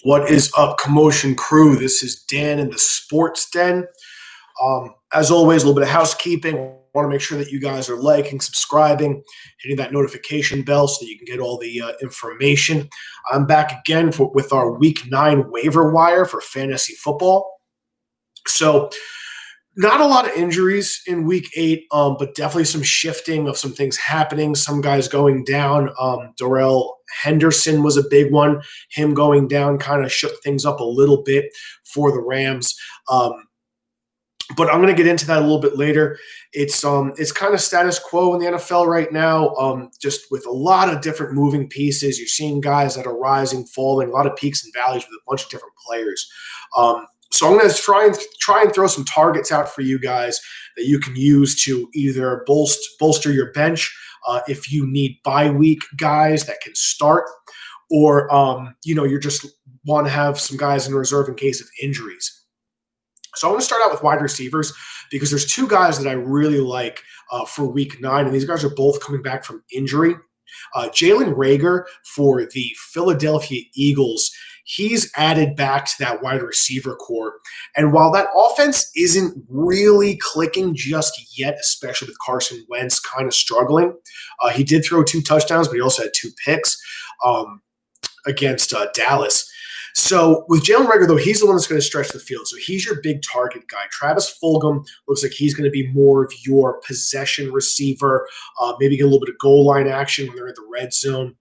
What is up, Commotion crew? This is Dan in the Sports Den. As always, a little bit of housekeeping. I want to make sure that you guys are liking, subscribing, hitting that notification bell so that you can get all the information. I'm back again with our Week 9 waiver wire for fantasy football. So not a lot of injuries in Week 8, but definitely some shifting of some things happening, some guys going down. Darrell Henderson was a big one. Him going down kind of shook things up a little bit for the Rams. But I'm going to get into that a little bit later. It's kind of status quo in the NFL right now, just with a lot of different moving pieces. You're seeing guys that are rising, falling, a lot of peaks and valleys with a bunch of different players. So I'm going to try and throw some targets out for you guys that you can use to either bolster your bench if you need bye week guys that can start, or you just want to have some guys in reserve in case of injuries. So I'm going to start out with wide receivers because there's two guys that I really like for Week 9, and these guys are both coming back from injury. Jalen Reagor for the Philadelphia Eagles, he's added back to that wide receiver core. And while that offense isn't really clicking just yet, especially with Carson Wentz kind of struggling, he did throw 2 touchdowns, but he also had 2 picks against Dallas. So with Jalen Reagor, though, he's the one that's going to stretch the field. So he's your big target guy. Travis Fulgham looks like he's going to be more of your possession receiver, maybe get a little bit of goal line action when they're in the red zone.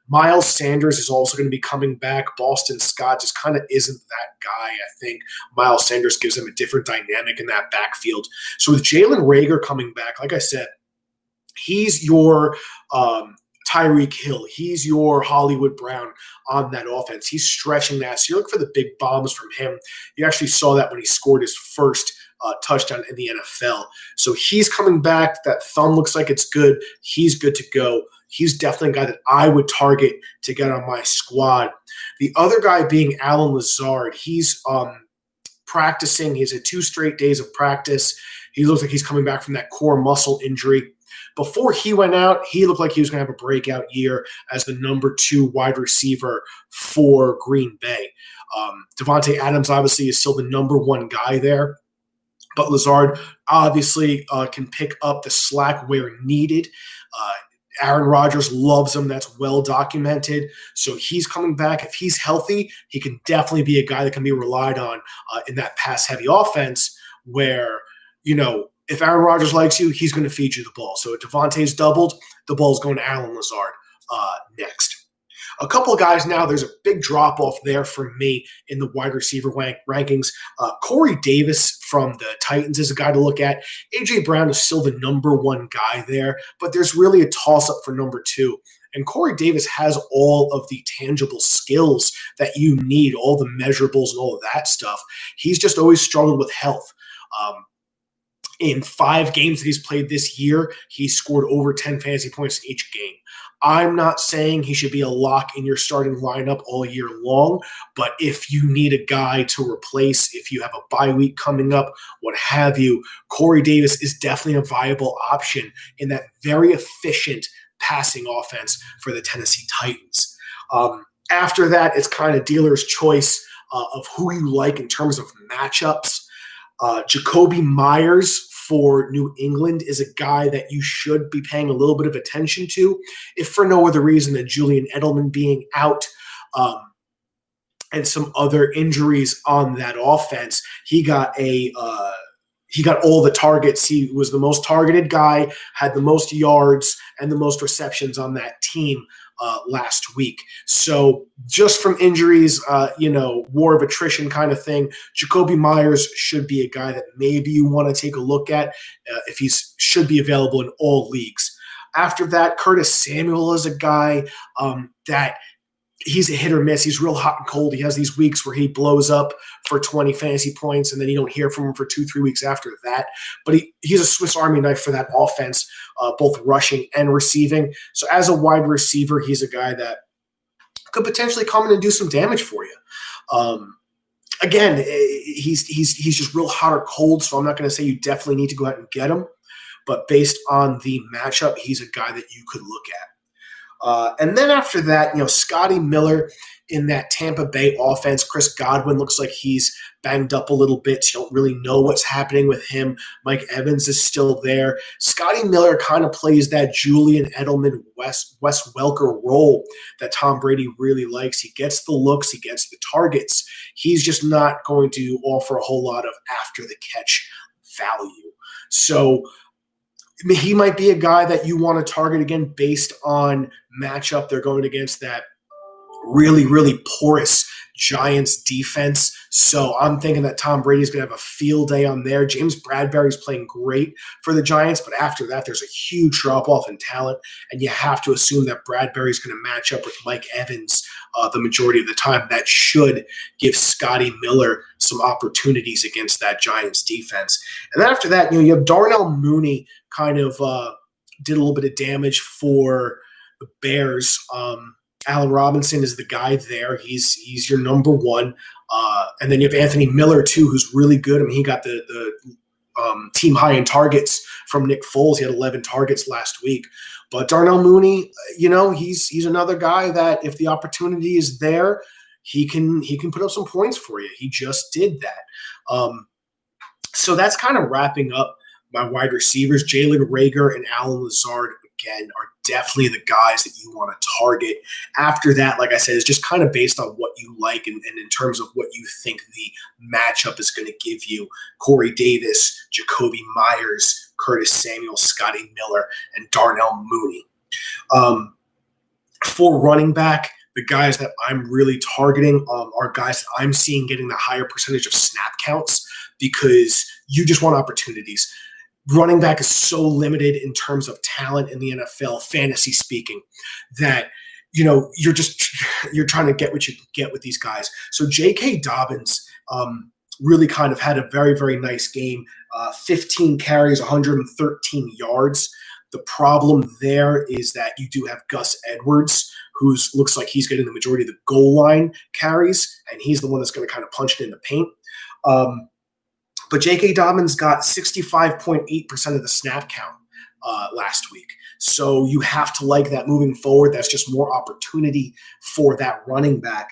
Miles Sanders is also going to be coming back. Boston Scott just kind of isn't that guy, I think. Miles Sanders gives them a different dynamic in that backfield. So with Jalen Reagor coming back, like I said, he's your Tyreek Hill. He's your Hollywood Brown on that offense. He's stretching that. So you look for the big bombs from him. You actually saw that when he scored his first touchdown in the NFL. So he's coming back. That thumb looks like it's good. He's good to go. He's definitely a guy that I would target to get on my squad. The other guy being Allen Lazard. He's practicing. He's had 2 straight days of practice. He looks like he's coming back from that core muscle injury. Before he went out, he looked like he was going to have a breakout year as the number 2 wide receiver for Green Bay. Devontae Adams obviously is still the number 1 guy there, but Lazard obviously can pick up the slack where needed. Aaron Rodgers loves him. That's well documented. So he's coming back. If he's healthy, he can definitely be a guy that can be relied on in that pass-heavy offense where, if Aaron Rodgers likes you, he's going to feed you the ball. So if Devontae's doubled, the ball's going to Allen Lazard next. A couple of guys now, there's a big drop-off there for me in the wide receiver rankings. Corey Davis from the Titans is a guy to look at. A.J. Brown is still the number 1 guy there, but there's really a toss-up for number 2. And Corey Davis has all of the tangible skills that you need, all the measurables and all of that stuff. He's just always struggled with health. In 5 games that he's played this year, he scored over 10 fantasy points in each game. I'm not saying he should be a lock in your starting lineup all year long, but if you need a guy to replace, if you have a bye week coming up, what have you, Corey Davis is definitely a viable option in that very efficient passing offense for the Tennessee Titans. After that, it's kind of dealer's choice of who you like in terms of matchups. Jacoby Myers for New England is a guy that you should be paying a little bit of attention to, if for no other reason than Julian Edelman being out and some other injuries on that offense. He got all the targets. He was the most targeted guy, had the most yards and the most receptions on that team last week. So just from injuries, war of attrition kind of thing, Jacoby Myers should be a guy that maybe you want to take a look at if he should be available in all leagues. After that, Curtis Samuel is a guy that he's a hit or miss. He's real hot and cold. He has these weeks where he blows up for 20 fantasy points, and then you don't hear from him for 2-3 weeks after that. But he's a Swiss Army knife for that offense, both rushing and receiving. So as a wide receiver, he's a guy that could potentially come in and do some damage for you. Again, he's just real hot or cold, so I'm not going to say you definitely need to go out and get him. But based on the matchup, he's a guy that you could look at. And then after that, Scotty Miller in that Tampa Bay offense. Chris Godwin looks like he's banged up a little bit. You don't really know what's happening with him. Mike Evans is still there. Scotty Miller kind of plays that Julian Edelman, Wes Welker role that Tom Brady really likes. He gets the looks. He gets the targets. He's just not going to offer a whole lot of after-the-catch value. So he might be a guy that you want to target again based on matchup. They're going against that really, really porous Giants defense. So I'm thinking that Tom Brady's going to have a field day on there. James Bradbury's playing great for the Giants, but after that, there's a huge drop-off in talent, and you have to assume that Bradbury's going to match up with Mike Evans the majority of the time. That should give Scotty Miller some opportunities against that Giants defense. And then after that, you have Darnell Mooney kind of did a little bit of damage for the Bears. Allen Robinson is the guy there. He's your number one. And then you have Anthony Miller, too, who's really good. I mean, he got the team high in targets from Nick Foles. He had 11 targets last week. But Darnell Mooney, he's another guy that if the opportunity is there, he can put up some points for you. He just did that. So that's kind of wrapping up my wide receivers. Jalen Reagor and Allen Lazard, again, are definitely the guys that you want to target. After that, like I said, it's just kind of based on what you like and in terms of what you think the matchup is going to give you. Corey Davis, Jacoby Myers, Curtis Samuel, Scotty Miller, and Darnell Mooney. For running back, the guys that I'm really targeting are guys that I'm seeing getting the higher percentage of snap counts because you just want opportunities. Running back is so limited in terms of talent in the NFL, fantasy speaking, that you're trying to get what you can get with these guys. So J.K. Dobbins really kind of had a very, very nice game. 15 carries, 113 yards. The problem there is that you do have Gus Edwards, who looks like he's getting the majority of the goal line carries, and he's the one that's going to kind of punch it in the paint. But J.K. Dobbins got 65.8% of the snap count last week. So you have to like that moving forward. That's just more opportunity for that running back.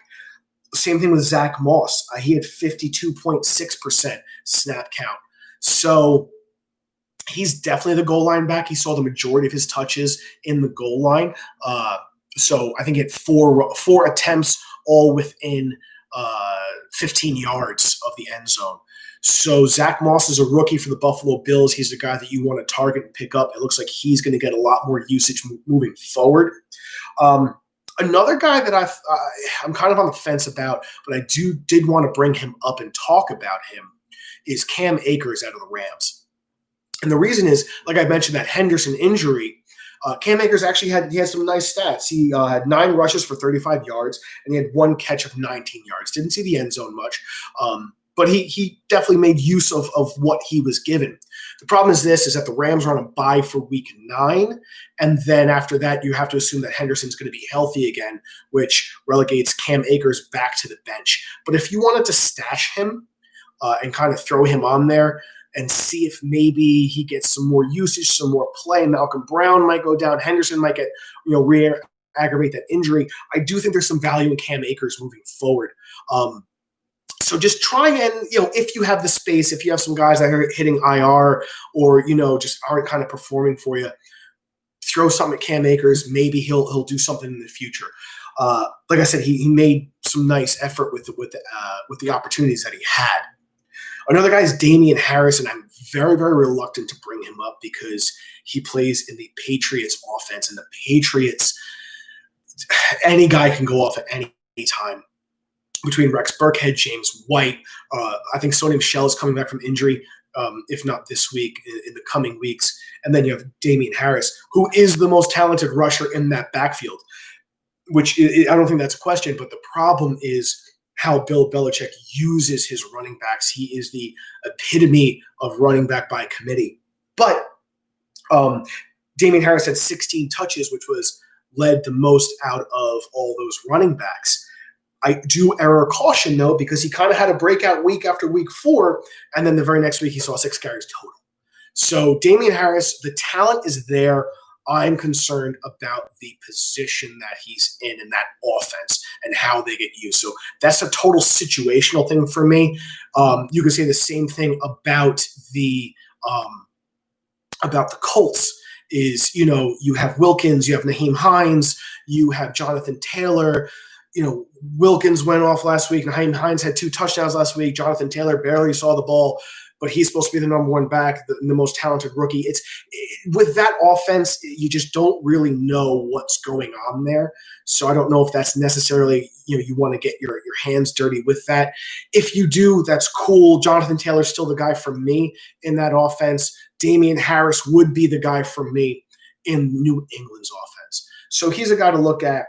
Same thing with Zach Moss. He had 52.6% snap count. So he's definitely the goal line back. He saw the majority of his touches in the goal line. So I think he had four attempts all within 15 yards of the end zone. So Zach Moss is a rookie for the Buffalo Bills. He's the guy that you want to target and pick up. It looks like he's going to get a lot more usage moving forward. Another guy that I'm kind of on the fence about, but I did want to bring him up and talk about him, is Cam Akers out of the Rams. And the reason is, like I mentioned, that Henderson injury. Cam Akers actually had some nice stats. He had 9 rushes for 35 yards, and he had 1 catch of 19 yards. Didn't see the end zone much. But he definitely made use of what he was given. The problem is that the Rams are on a bye for week 9, and then after that, you have to assume that Henderson's going to be healthy again, which relegates Cam Akers back to the bench. But if you wanted to stash him and kind of throw him on there and see if maybe he gets some more usage, some more play, Malcolm Brown might go down, Henderson might get re-aggravate that injury, I do think there's some value in Cam Akers moving forward. So just try and, if you have the space, if you have some guys that are hitting IR or, just aren't kind of performing for you, throw something at Cam Akers. Maybe he'll do something in the future. Like I said, he made some nice effort with the opportunities that he had. Another guy is Damian Harris, and I'm very, very reluctant to bring him up because he plays in the Patriots offense, and the Patriots, any guy can go off at any time. Between Rex Burkhead, James White, I think Sony Michel is coming back from injury, if not this week, in the coming weeks. And then you have Damian Harris, who is the most talented rusher in that backfield, which I don't think that's a question. But the problem is how Bill Belichick uses his running backs. He is the epitome of running back by committee. But Damian Harris had 16 touches, which was led the most out of all those running backs. I do err caution, though, because he kind of had a breakout week after week 4, and then the very next week he saw 6 carries total. So Damian Harris, the talent is there. I'm concerned about the position that he's in that offense and how they get used. So that's a total situational thing for me. You can say the same thing about the Colts. Is, you have Wilkins, you have Naheem Hines, you have Jonathan Taylor. Wilkins went off last week. Naheem Hines had 2 touchdowns last week. Jonathan Taylor barely saw the ball, but he's supposed to be the number 1 back, the most talented rookie. With that offense, you just don't really know what's going on there. So I don't know if that's necessarily, you want to get your hands dirty with that. If you do, that's cool. Jonathan Taylor's still the guy for me in that offense. Damian Harris would be the guy for me in New England's offense. So he's a guy to look at.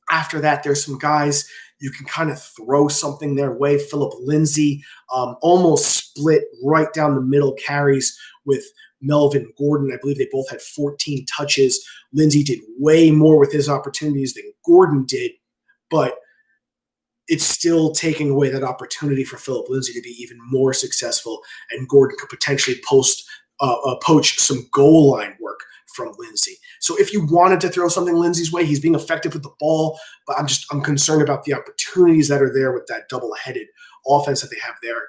After that, there's some guys you can kind of throw something their way. Philip Lindsay almost split right down the middle carries with Melvin Gordon. I believe they both had 14 touches. Lindsay did way more with his opportunities than Gordon did, but it's still taking away that opportunity for Philip Lindsay to be even more successful, and Gordon could potentially poach some goal line work from Lindsay. So if you wanted to throw something Lindsay's way, he's being effective with the ball, but I'm concerned about the opportunities that are there with that double-headed offense that they have there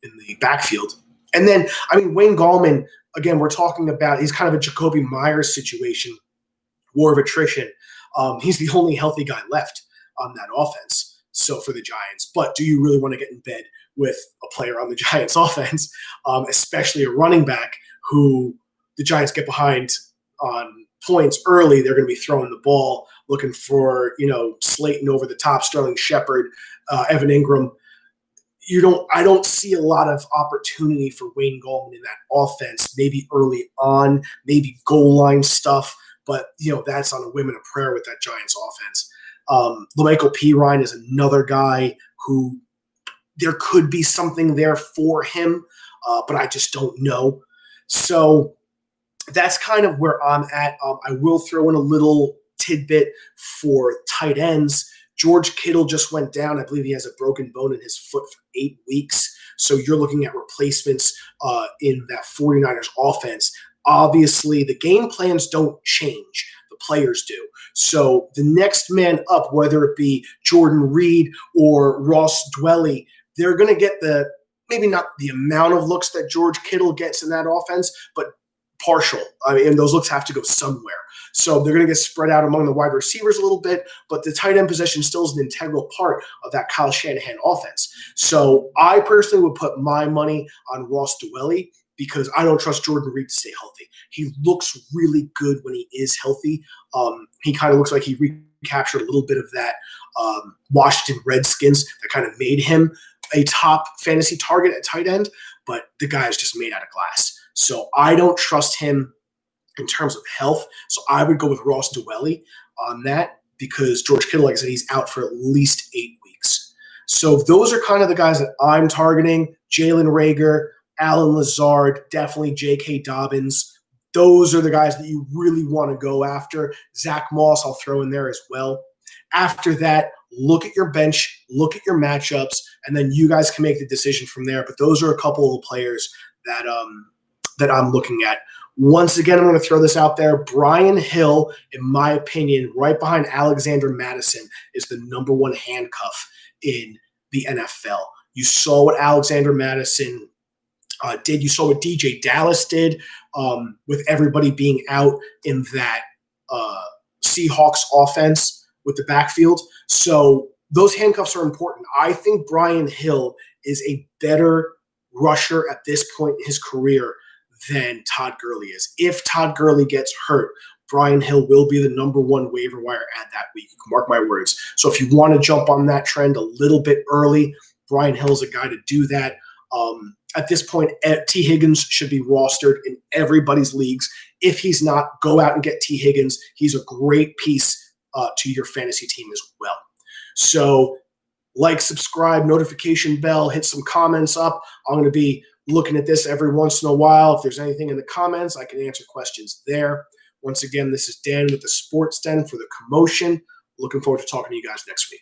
in the backfield. And then, Wayne Gallman, again, we're talking about, he's kind of a Jacoby Myers situation, war of attrition. He's the only healthy guy left on that offense. So for the Giants, but do you really want to get in bed with a player on the Giants offense, especially a running back who the Giants get behind on points early? They're going to be throwing the ball, looking for, Slayton over the top, Sterling Shepard, Evan Ingram. I don't see a lot of opportunity for Wayne Gallman in that offense, maybe early on, maybe goal line stuff, but, that's on a whim and a prayer with that Giants offense. LaMichael Pirine is another guy who there could be something there for him, but I just don't know. So that's kind of where I'm at. I will throw in a little tidbit for tight ends. George Kittle just went down. I believe he has a broken bone in his foot for 8 weeks. So you're looking at replacements in that 49ers offense. Obviously, the game plans don't change. The players do. So the next man up, whether it be Jordan Reed or Ross Dwelly, they're going to get maybe not the amount of looks that George Kittle gets in that offense, but partial. And those looks have to go somewhere. So they're going to get spread out among the wide receivers a little bit, but the tight end position still is an integral part of that Kyle Shanahan offense. So I personally would put my money on Ross Dwelly because I don't trust Jordan Reed to stay healthy. He looks really good when he is healthy. He kind of looks like he recaptured a little bit of that Washington Redskins that kind of made him a top fantasy target at tight end, but the guy is just made out of glass. So I don't trust him in terms of health. So I would go with Ross Dwelly on that because George Kittle, like I said, he's out for at least 8 weeks. So those are kind of the guys that I'm targeting. Jalen Reagor, Alan Lazard, definitely J.K. Dobbins. Those are the guys that you really want to go after. Zach Moss, I'll throw in there as well. After that, look at your bench, look at your matchups, and then you guys can make the decision from there. But those are a couple of players that I'm looking at. Once again, I'm going to throw this out there. Bryan Hill, in my opinion, right behind Alexander Mattison, is the number 1 handcuff in the NFL. You saw what Alexander Mattison did. You saw what DJ Dallas did with everybody being out in that Seahawks offense with the backfield. So those handcuffs are important. I think Bryan Hill is a better rusher at this point in his career than Todd Gurley is. If Todd Gurley gets hurt, Bryan Hill will be the number 1 waiver wire ad that week. You can mark my words. So if you want to jump on that trend a little bit early, Bryan Hill is a guy to do that. At this point, T. Higgins should be rostered in everybody's leagues. If he's not, go out and get T. Higgins. He's a great piece to your fantasy team as well. So like, subscribe, notification bell, hit some comments up. I'm going to be looking at this every once in a while. If there's anything in the comments, I can answer questions there. Once again, this is Dan with the Sports Den for the Commotion. Looking forward to talking to you guys next week.